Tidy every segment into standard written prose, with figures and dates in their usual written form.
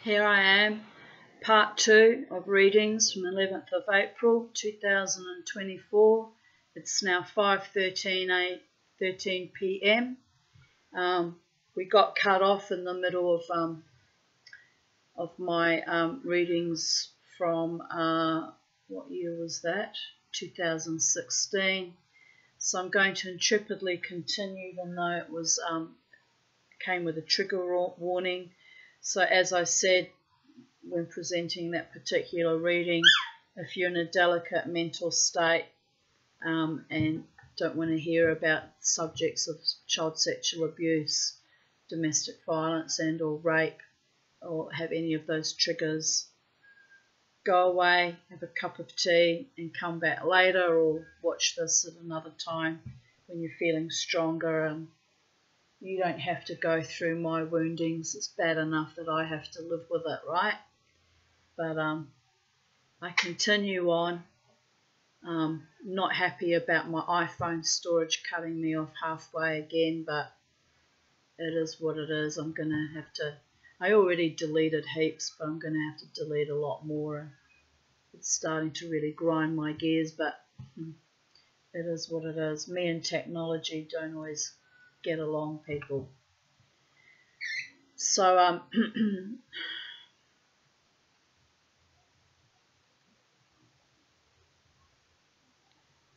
Here I am, part 2 of readings from 11th of April 2024. It's now 5:13 p.m. We got cut off in the middle of my readings from, what year was that? 2016. So I'm going to intrepidly continue, even though it was came with a trigger warning. So as I said when presenting that particular reading, if you're in a delicate mental state and don't want to hear about subjects of child sexual abuse, domestic violence and or rape, or have any of those triggers, go away, have a cup of tea and come back later, or watch this at another time when you're feeling stronger. You don't have to go through my woundings. It's bad enough that I have to live with it, right? But I continue on. Not happy about my iPhone storage cutting me off halfway again, but it is what it is. I'm going to have to... I already deleted heaps, but I'm going to have to delete a lot more. It's starting to really grind my gears, but it is what it is. Me and technology don't always get along, people. So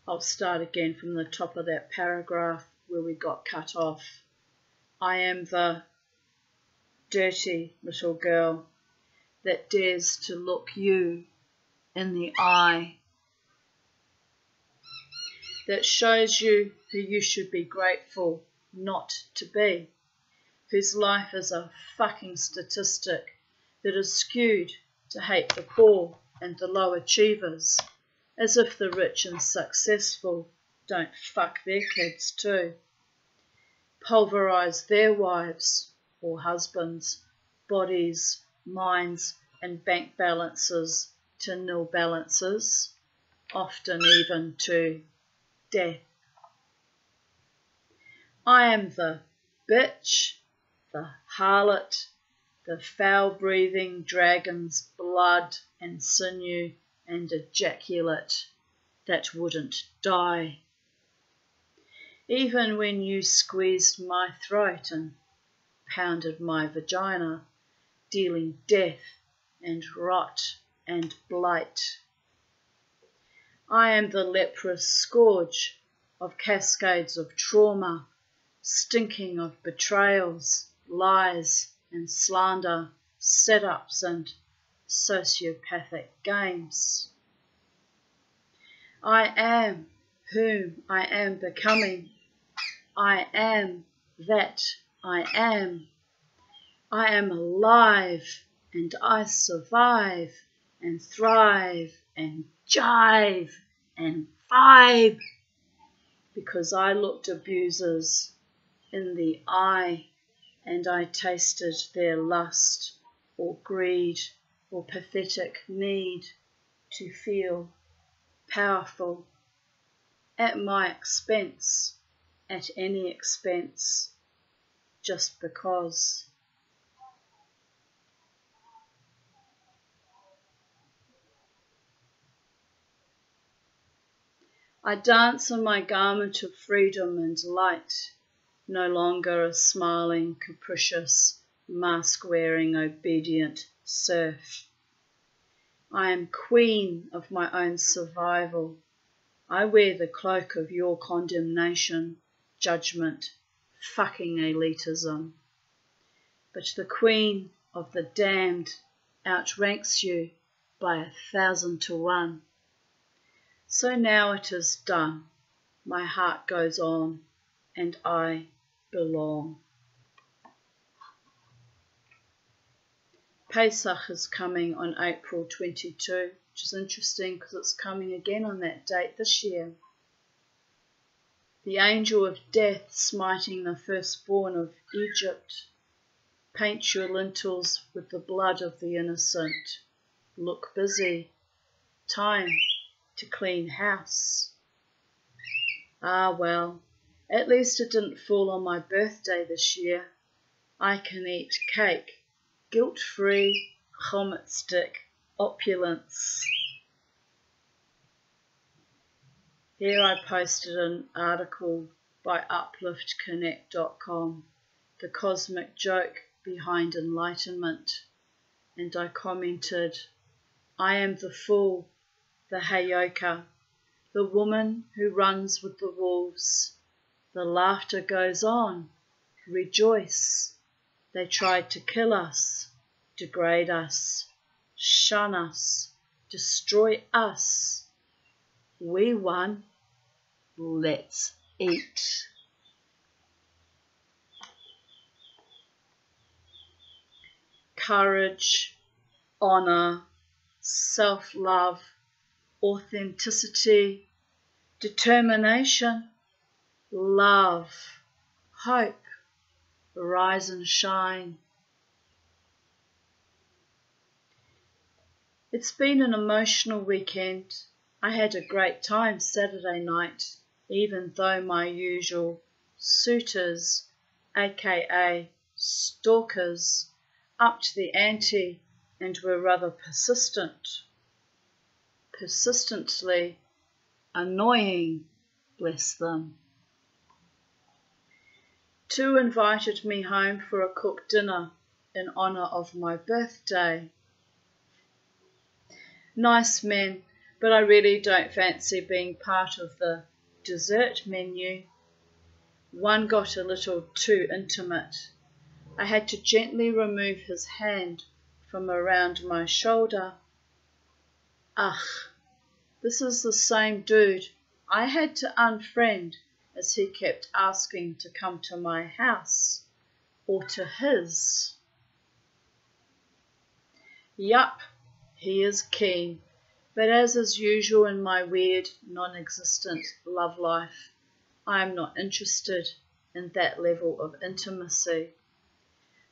I'll start again from the top of that paragraph where we got cut off. I am the dirty little girl that dares to look you in the eye, that shows you who you should be grateful not to be, whose life is a fucking statistic that is skewed to hate the poor and the low achievers, as if the rich and successful don't fuck their kids too, pulverise their wives or husbands, bodies, minds and bank balances to nil balances, often even to death. I am the bitch, the harlot, the foul-breathing dragon's blood and sinew and ejaculate that wouldn't die. Even when you squeezed my throat and pounded my vagina, dealing death and rot and blight. I am the leprous scourge of cascades of trauma, stinking of betrayals, lies and slander, set-ups and sociopathic games. I am whom I am becoming. I am that I am. I am alive and I survive and thrive and jive and vibe because I looked abusers in the eye and I tasted their lust or greed or pathetic need to feel powerful at my expense, at any expense, just because. I dance in my garment of freedom and light, no longer a smiling, capricious, mask-wearing, obedient serf. I am queen of my own survival. I wear the cloak of your condemnation, judgment, fucking elitism. But the queen of the damned outranks you by 1,000 to 1. So now it is done. My heart goes on, and I belong. Pesach is coming on April 22, which is interesting because it's coming again on that date this year. The angel of death smiting the firstborn of Egypt. Paint your lintels with the blood of the innocent. Look busy. Time to clean house. Ah well, at least it didn't fall on my birthday this year. I can eat cake, guilt-free Chomet stick opulence. Here I posted an article by upliftconnect.com, The Cosmic Joke Behind Enlightenment, and I commented, I am the fool, the Heyoka, the woman who runs with the wolves. The laughter goes on. Rejoice. They tried to kill us, degrade us, shun us, destroy us. We won. Let's eat. Courage, honor, self-love, authenticity, determination, love, hope, rise and shine. It's been an emotional weekend. I had a great time Saturday night, even though my usual suitors, aka stalkers, upped the ante and were rather persistently annoying, bless them. Two invited me home for a cooked dinner in honour of my birthday. Nice men, but I really don't fancy being part of the dessert menu. One got a little too intimate. I had to gently remove his hand from around my shoulder. Ugh, this is the same dude I had to unfriend as he kept asking to come to my house, or to his. Yup, he is keen, but as is usual in my weird, non-existent love life, I am not interested in that level of intimacy.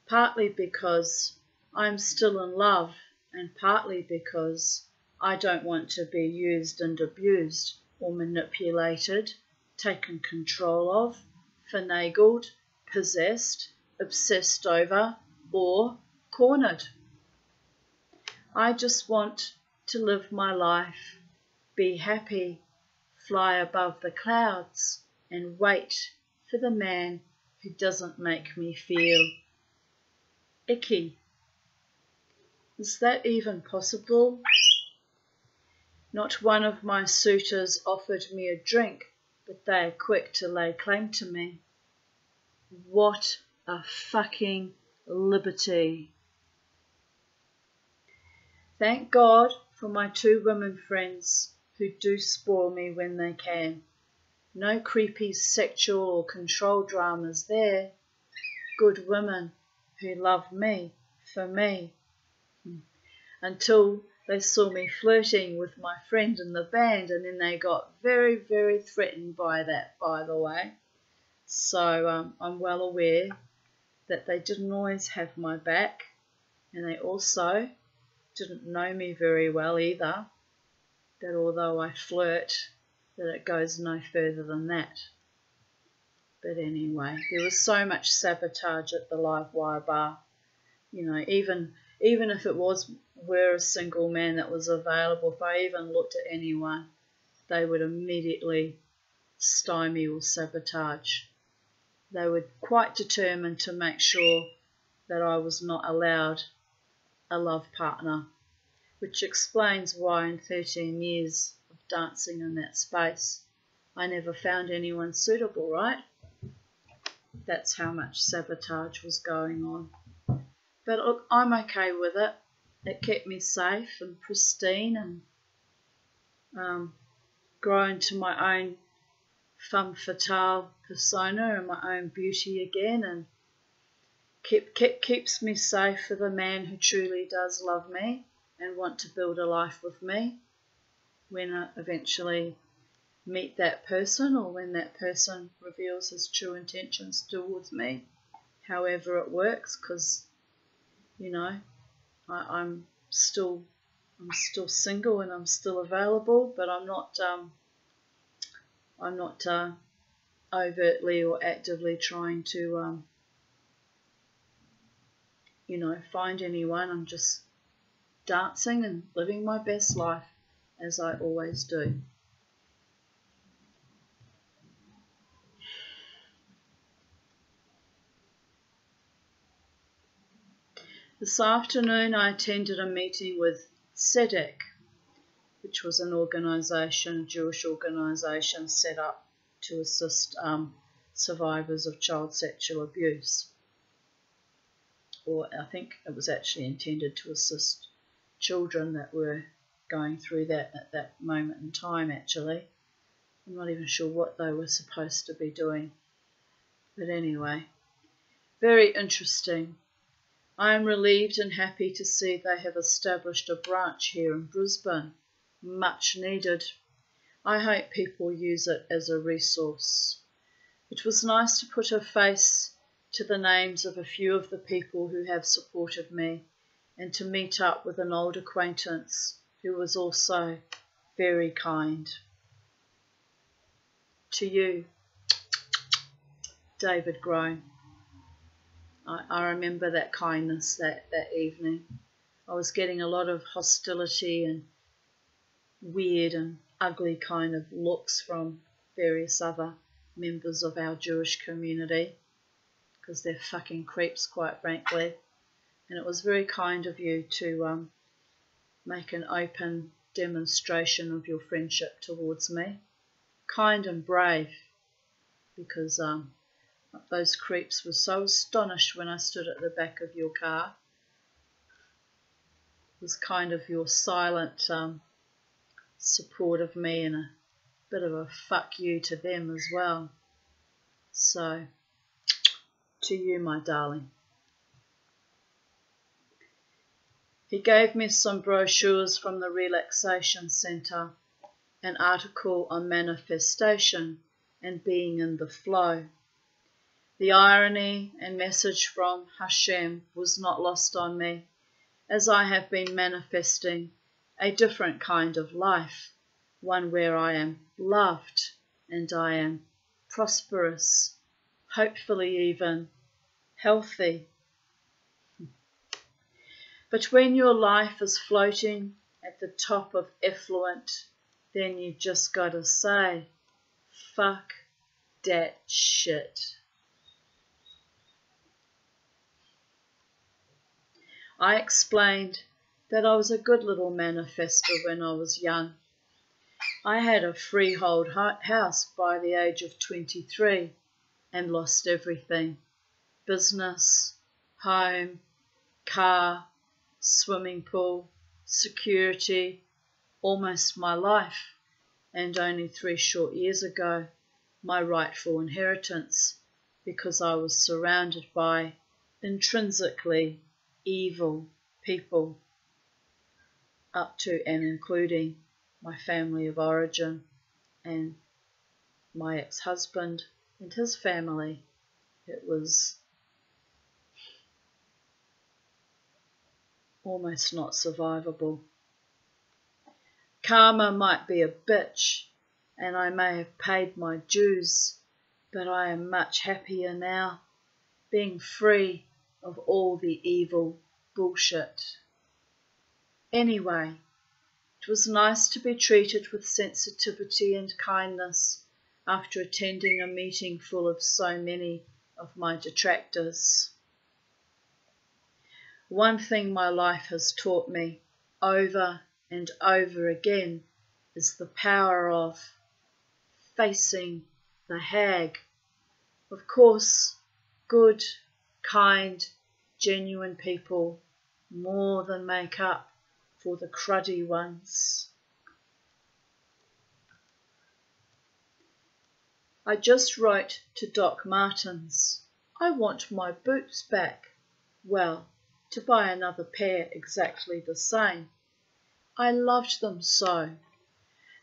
Partly because I'm still in love, and partly because I don't want to be used and abused or manipulated, taken control of, finagled, possessed, obsessed over, or cornered. I just want to live my life, be happy, fly above the clouds, and wait for the man who doesn't make me feel icky. Is that even possible? Not one of my suitors offered me a drink, but they are quick to lay claim to me. What a fucking liberty. Thank God for my two women friends who do spoil me when they can. No creepy sexual or control dramas there. Good women who love me for me. Until they saw me flirting with my friend in the band, and then they got very, very threatened by that, by the way. So I'm well aware that they didn't always have my back, and they also didn't know me very well either, that although I flirt, that it goes no further than that. But anyway, there was so much sabotage at the live wire bar. You know, even if it were a single man that was available, if I even looked at anyone, they would immediately stymie or sabotage. They were quite determined to make sure that I was not allowed a love partner, which explains why in 13 years of dancing in that space, I never found anyone suitable, right? That's how much sabotage was going on. But look, I'm okay with it. It kept me safe and pristine and grown to my own femme fatale persona and my own beauty again, and keeps me safe for the man who truly does love me and want to build a life with me when I eventually meet that person, or when that person reveals his true intentions towards me, however it works, because you know, I'm still single and I'm still available, but I'm not overtly or actively trying to find anyone. I'm just dancing and living my best life as I always do. This afternoon I attended a meeting with SEDEC, which was an organisation, a Jewish organisation set up to assist survivors of child sexual abuse. Or I think it was actually intended to assist children that were going through that at that moment in time, actually. I'm not even sure what they were supposed to be doing. But anyway, very interesting. I am relieved and happy to see they have established a branch here in Brisbane. Much needed. I hope people use it as a resource. It was nice to put a face to the names of a few of the people who have supported me and to meet up with an old acquaintance who was also very kind. To you, David Groan. I remember that kindness that evening. I was getting a lot of hostility and weird and ugly kind of looks from various other members of our Jewish community because they're fucking creeps, quite frankly. And it was very kind of you to make an open demonstration of your friendship towards me. Kind and brave, because those creeps were so astonished when I stood at the back of your car. It was kind of your silent support of me and a bit of a fuck you to them as well. So, to you, my darling. He gave me some brochures from the Relaxation Centre, an article on manifestation and being in the flow. The irony and message from Hashem was not lost on me, as I have been manifesting a different kind of life, one where I am loved and I am prosperous, hopefully even healthy. But when your life is floating at the top of effluent, then you just gotta say, fuck that shit. I explained that I was a good little manifester when I was young. I had a freehold house by the age of 23 and lost everything. Business, home, car, swimming pool, security, almost my life, and only 3 short years ago, my rightful inheritance, because I was surrounded by intrinsically evil people, up to and including my family of origin and my ex-husband and his family. It was almost not survivable. Karma might be a bitch, and I may have paid my dues, but I am much happier now, being free of all the evil bullshit. Anyway, it was nice to be treated with sensitivity and kindness after attending a meeting full of so many of my detractors. One thing my life has taught me over and over again is the power of facing the hag. Of course, good, kind, genuine people more than make up for the cruddy ones. I just wrote to Doc Martens. I want my boots back. Well, to buy another pair exactly the same. I loved them so.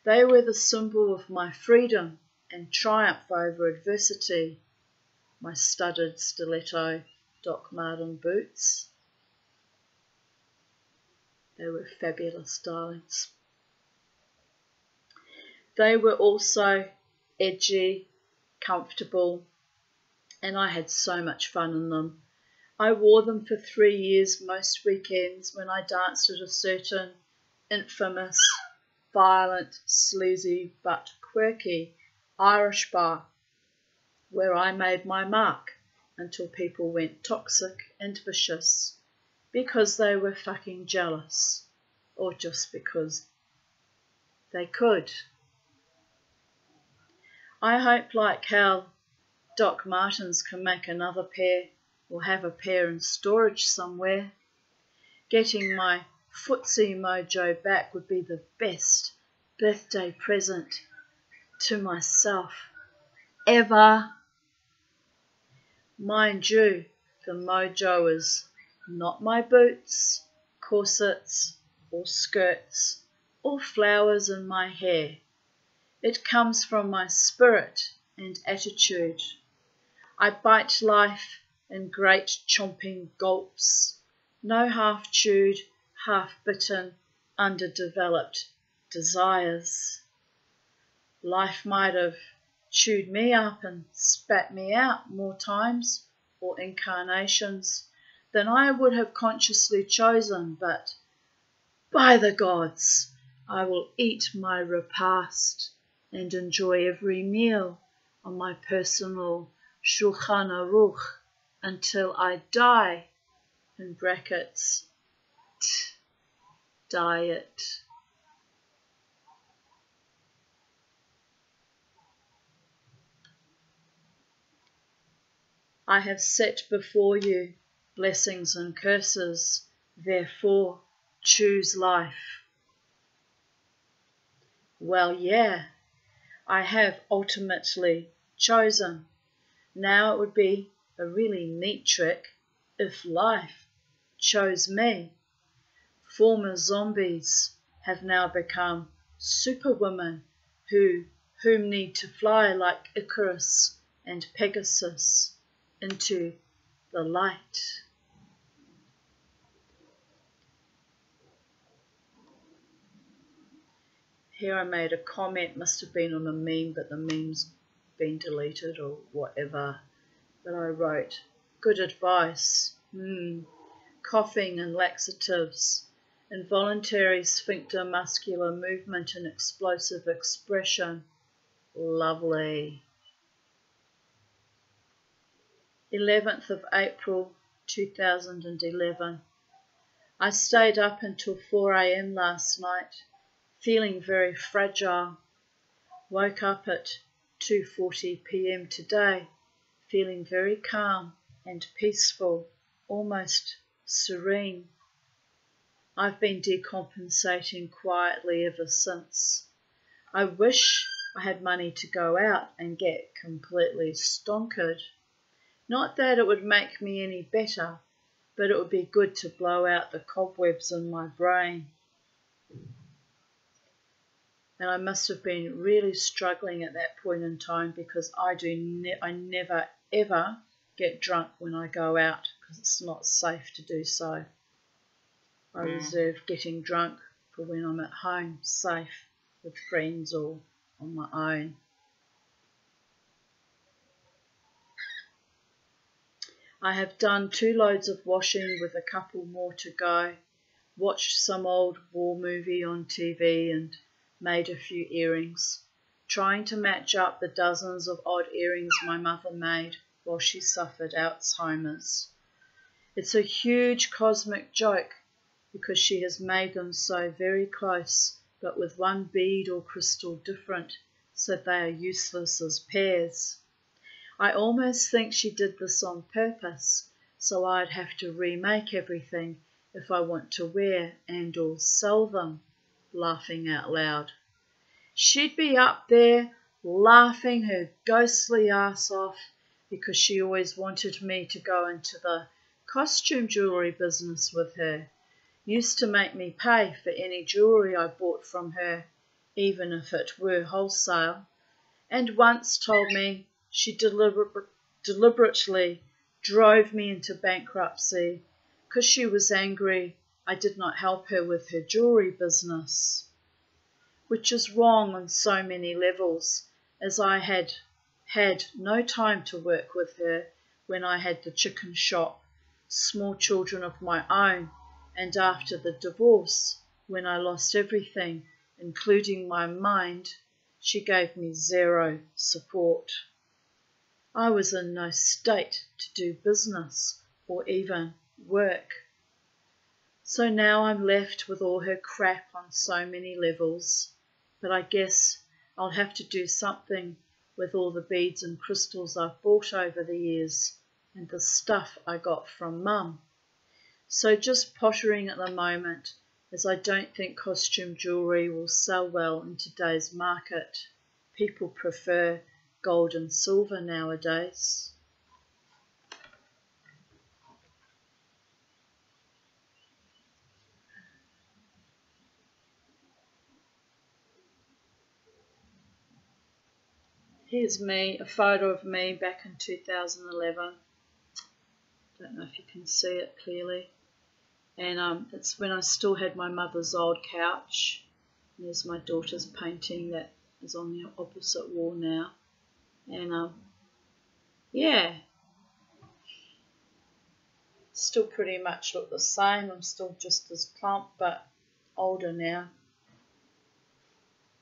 They were the symbol of my freedom and triumph over adversity. My studded stiletto Doc Marten boots. They were fabulous, darlings. They were also edgy, comfortable, and I had so much fun in them. I wore them for 3 years most weekends when I danced at a certain infamous, violent, sleazy but quirky Irish bar where I made my mark until people went toxic and vicious because they were fucking jealous or just because they could. I hope like hell Doc Martens can make another pair or have a pair in storage somewhere. Getting my footsie mojo back would be the best birthday present to myself ever. Mind you, the mojo is not my boots, corsets, or skirts, or flowers in my hair. It comes from my spirit and attitude. I bite life in great chomping gulps, no half-chewed, half-bitten, underdeveloped desires. Life might have chewed me up and spat me out more times or incarnations than I would have consciously chosen, but by the gods, I will eat my repast and enjoy every meal on my personal Shulchan Aruch until I die, in brackets, diet. I have set before you blessings and curses, therefore choose life. Well, yeah, I have ultimately chosen. Now it would be a really neat trick if life chose me. Former zombies have now become superwomen whom need to fly like Icarus and Pegasus into the light. Here I made a comment, must have been on a meme, but the meme's been deleted or whatever. But I wrote, good advice. Coughing and laxatives, involuntary sphincter muscular movement and explosive expression. Lovely. 11th of April 2011. I stayed up until 4 a.m. last night, feeling very fragile. Woke up at 2:40 p.m. today, feeling very calm and peaceful, almost serene. I've been decompensating quietly ever since. I wish I had money to go out and get completely stonkered. Not that it would make me any better, but it would be good to blow out the cobwebs in my brain. And I must have been really struggling at that point in time because I never ever get drunk when I go out because it's not safe to do so. I reserve getting drunk for when I'm at home, safe, with friends or on my own. I have done 2 loads of washing with a couple more to go, watched some old war movie on TV and made a few earrings, trying to match up the dozens of odd earrings my mother made while she suffered Alzheimer's. It's a huge cosmic joke because she has made them so very close, but with one bead or crystal different, so they are useless as pairs. I almost think she did this on purpose, so I'd have to remake everything if I want to wear and or sell them, laughing out loud. She'd be up there laughing her ghostly ass off because she always wanted me to go into the costume jewellery business with her. Used to make me pay for any jewellery I bought from her, even if it were wholesale, and once told me she deliberately drove me into bankruptcy because she was angry I did not help her with her jewellery business, which is wrong on so many levels, as I had no time to work with her when I had the chicken shop small children of my own, and after the divorce, when I lost everything, including my mind, she gave me zero support. I was in no state to do business or even work. So now I'm left with all her crap on so many levels, but I guess I'll have to do something with all the beads and crystals I've bought over the years and the stuff I got from Mum. So just pottering at the moment, as I don't think costume jewellery will sell well in today's market. People prefer gold and silver nowadays. Here's me, a photo of me back in 2011. Don't know if you can see it clearly. And it's when I still had my mother's old couch. And there's my daughter's painting that is on the opposite wall now. And yeah, still pretty much look the same. I'm still just as plump, but older now.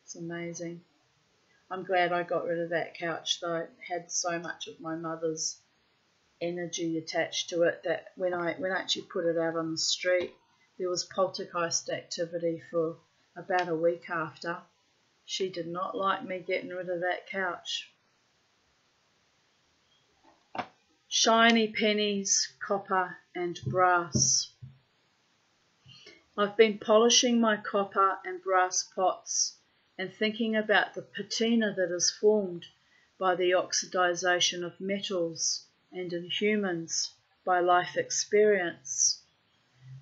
It's amazing. I'm glad I got rid of that couch though. It had so much of my mother's energy attached to it that when I actually put it out on the street, there was poltergeist activity for about a week after. She did not like me getting rid of that couch. Shiny pennies, copper and brass. I've been polishing my copper and brass pots and thinking about the patina that is formed by the oxidization of metals and in humans by life experience.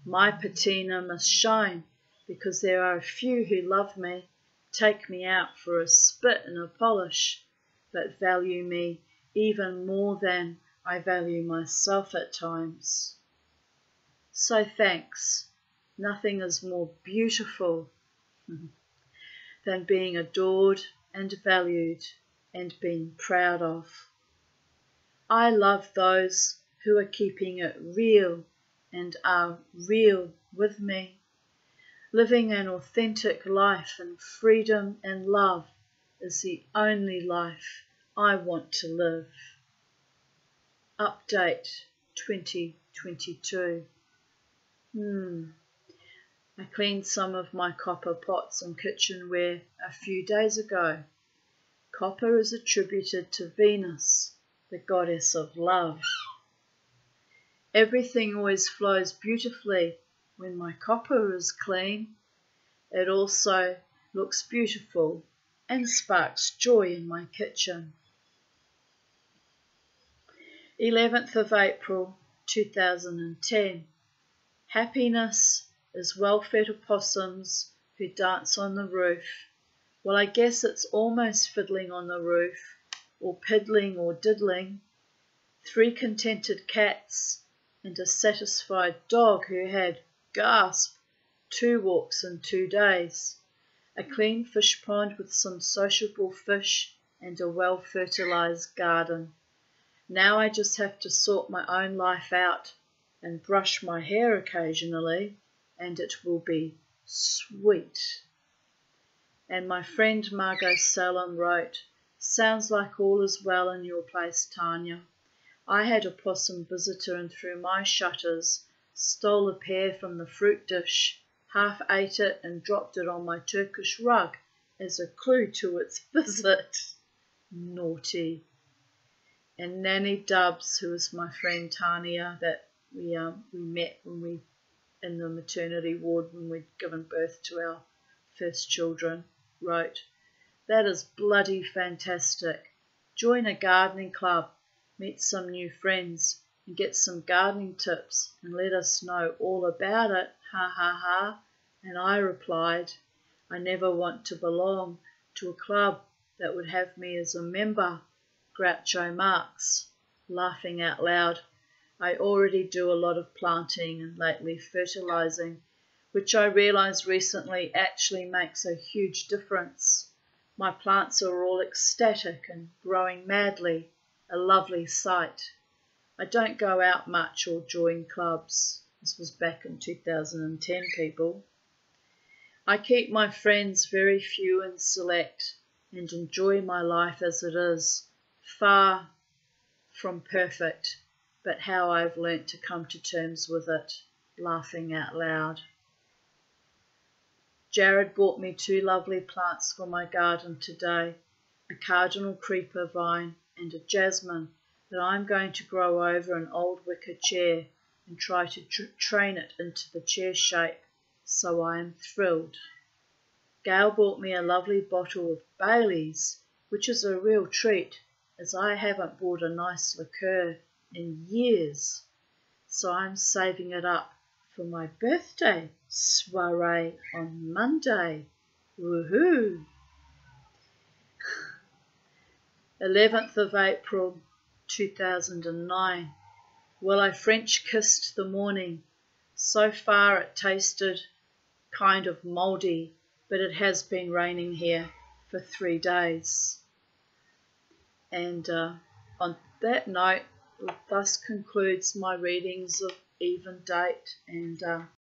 My patina must shine because there are a few who love me, take me out for a spit and a polish, but value me even more than I value myself at times. So thanks. Nothing is more beautiful than being adored and valued and being proud of. I love those who are keeping it real and are real with me. Living an authentic life in freedom and love is the only life I want to live. Update 2022. I cleaned some of my copper pots and kitchenware a few days ago. Copper is attributed to Venus, the goddess of love. Everything always flows beautifully when my copper is clean. It also looks beautiful and sparks joy in my kitchen. 11th of April 2010. Happiness is well-fed opossums who dance on the roof. Well, I guess it's almost fiddling on the roof, or piddling or diddling. 3 contented cats and a satisfied dog who had, gasp, 2 walks in 2 days. A clean fish pond with some sociable fish and a well-fertilized garden. Now I just have to sort my own life out and brush my hair occasionally, and it will be sweet. And my friend Margot Salem wrote, "Sounds like all is well in your place, Tanya. I had a possum visitor and through my shutters stole a pear from the fruit dish, half ate it and dropped it on my Turkish rug as a clue to its visit. Naughty." And Nanny Dubs, who is my friend Tanya, that we met when we in the maternity ward when we'd given birth to our first children, wrote, "That is bloody fantastic. Join a gardening club, meet some new friends, and get some gardening tips and let us know all about it, ha ha ha." And I replied, "I never want to belong to a club that would have me as a member." Groucho Marx, laughing out loud. I already do a lot of planting and lately fertilizing, which I realized recently actually makes a huge difference. My plants are all ecstatic and growing madly, a lovely sight. I don't go out much or join clubs. This was back in 2010, people. I keep my friends very few and select and enjoy my life as it is, far from perfect, but how I've learnt to come to terms with it, laughing out loud. Jared bought me 2 lovely plants for my garden today, a cardinal creeper vine and a jasmine that I'm going to grow over an old wicker chair and try to train it into the chair shape, so I am thrilled. Gail bought me a lovely bottle of Bailey's, which is a real treat, as I haven't bought a nice liqueur in years, so I'm saving it up for my birthday soiree on Monday. Woohoo! 11th of April 2009. Well, I French kissed the morning. So far it tasted kind of mouldy, but it has been raining here for 3 days. And on that note, thus concludes my readings of Even Date, and